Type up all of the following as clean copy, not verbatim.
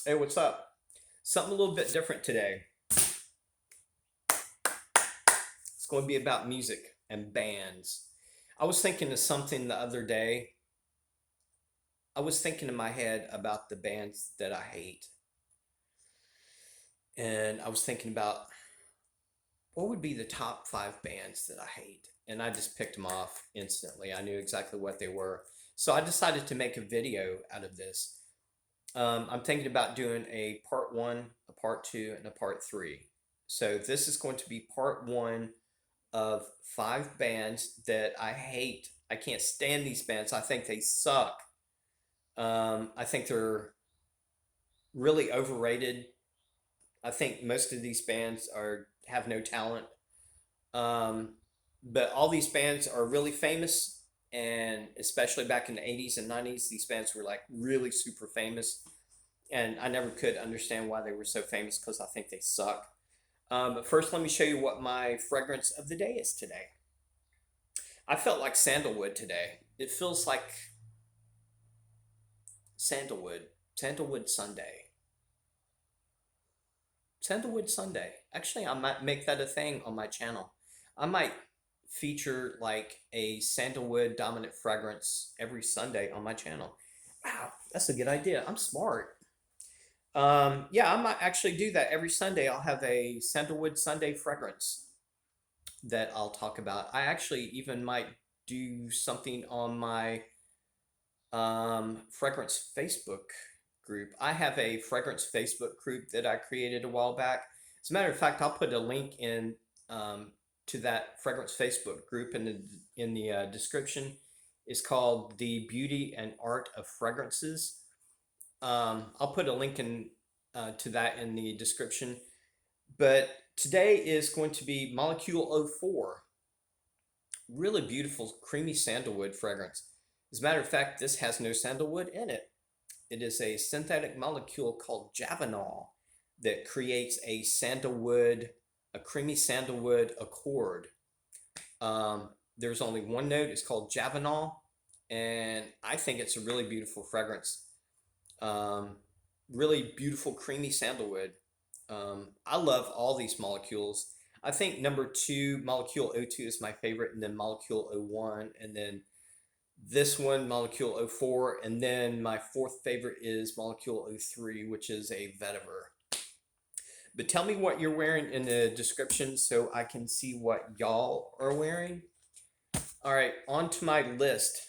Hey, what's up? Something a little bit different today. It's going to be about music and bands. I was thinking of something the other day. I was thinking in my head about the bands that I hate. And I was thinking about what would be the top five bands that I hate. And I just picked them off instantly. I knew exactly what they were. So I decided to make a video out of this. I'm thinking about doing a part one, a part two, and a part three. So this is going to be part one of five bands that I hate. I can't stand these bands. I think they suck. I think they're really overrated. I think most of these bands are have no talent. Um, but all these bands are really famous, and especially back in the 80s and 90s, these bands were like really super famous. And I never could understand why they were so famous because I think they suck. But first, let me show you what my fragrance of the day is today. I felt like sandalwood today. It feels like sandalwood. Sandalwood Sunday. Sandalwood Sunday. Actually, I might make that a thing on my channel. I might feature like a sandalwood dominant fragrance every Sunday on my channel. Wow, that's a good idea. I'm smart. Yeah, I might actually do that every Sunday. I'll have a sandalwood Sunday fragrance that I'll talk about. I actually even might do something on my fragrance Facebook group. I have a fragrance Facebook group that I created a while back. As a matter of fact, I'll put a link in to that fragrance Facebook group in the description. It's called The Beauty and Art of Fragrances. I'll put a link in to that in the description. But today is going to be Molecule 04. Really beautiful, creamy sandalwood fragrance. As a matter of fact, this has no sandalwood in it. It is a synthetic molecule called Javanol that creates a creamy sandalwood accord. There's only one note. It's called Javanol, and I think it's a really beautiful fragrance. Um, really beautiful, creamy sandalwood. I love all these molecules. I think number two, Molecule O2, is my favorite, and then Molecule O1, and then this one, Molecule O4, and then my fourth favorite is Molecule O3, which is a vetiver. But tell me what you're wearing in the description so I can see what y'all are wearing. All right, on to my list.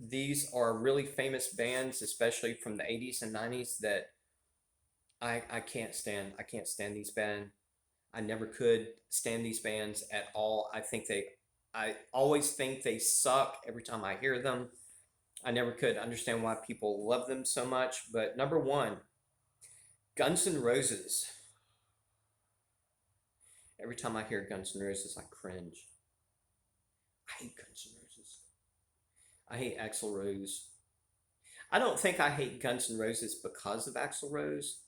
These are really famous bands, especially from the 80s and 90s, that I can't stand. I can't stand these bands. I never could stand these bands at all. I always think they suck every time I hear them. I never could understand why people love them so much. But number one, Guns N' Roses. Every time I hear Guns N' Roses, I cringe. I hate Guns N' Roses. I hate Axl Rose. I don't think I hate Guns N' Roses because of Axl Rose,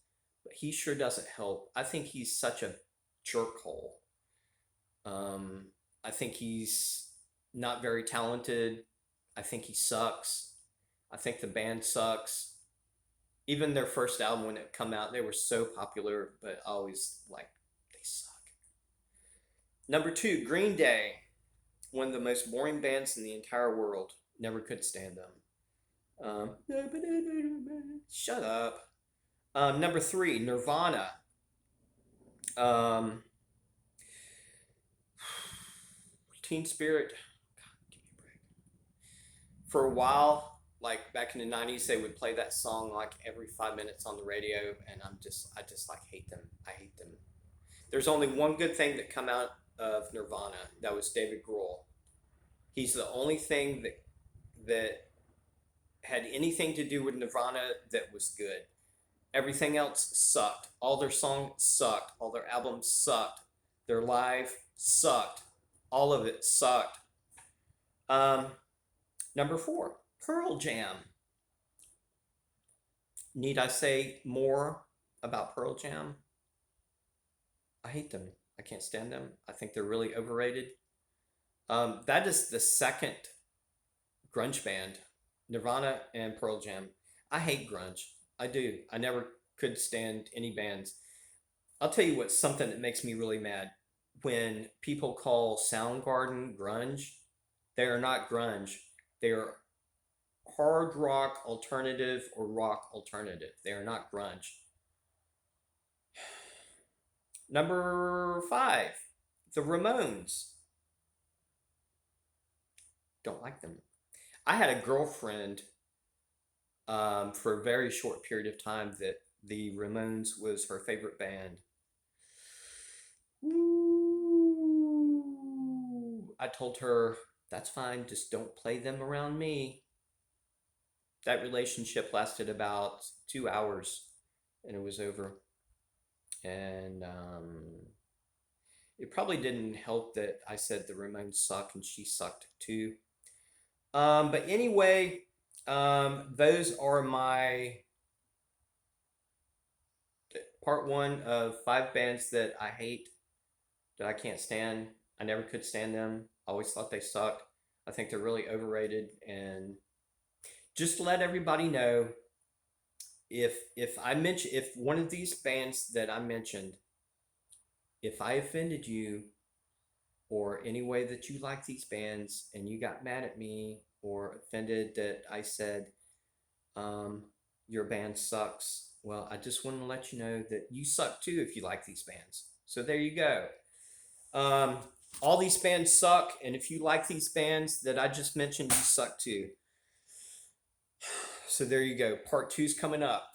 but he sure doesn't help. I think he's such a jerkhole. Um, I think he's not very talented. I think he sucks. I think the band sucks. Even their first album, when it come out, they were so popular, but I always like they suck. Number two, Green Day, one of the most boring bands in the entire world. Never could stand them. Shut up. Number three, Nirvana. Um, Teen Spirit. God, give me a break. For a while, like back in the 90s, they would play that song like every 5 minutes on the radio, and I just like hate them. I hate them. There's only one good thing that come out of Nirvana. That was David Grohl. He's the only thing that had anything to do with Nirvana that was good. Everything else sucked. All their songs sucked. All their albums sucked. Their live sucked. All of it sucked. Um, Number four, Pearl Jam. Need I say more about Pearl Jam? I hate them. I can't stand them. I think they're really overrated. That is the second grunge band, Nirvana and Pearl Jam. I hate grunge. I do. I never could stand any bands. I'll tell you what's something that makes me really mad. When people call Soundgarden grunge, they are not grunge. They are hard rock alternative or rock alternative. They are not grunge. Number 5, the Ramones. Don't like them. I had a girlfriend for a very short period of time that the Ramones was her favorite band. Ooh. I told her, that's fine, just don't play them around me. That relationship lasted about 2 hours and it was over. And it probably didn't help that I said the Ramones suck and she sucked too. But anyway, those are my part one of 5 bands that I hate, that I can't stand. I never could stand them. I always thought they sucked. I think they're really overrated. And just to let everybody know, if one of these bands that I mentioned, if I offended you or any way that you like these bands and you got mad at me or offended that I said um, your band sucks, well, I just want to let you know that you suck too if you like these bands. So there you go. Um, all these bands suck, and if you like these bands that I just mentioned, you suck too. So there you go. Part 2's coming up.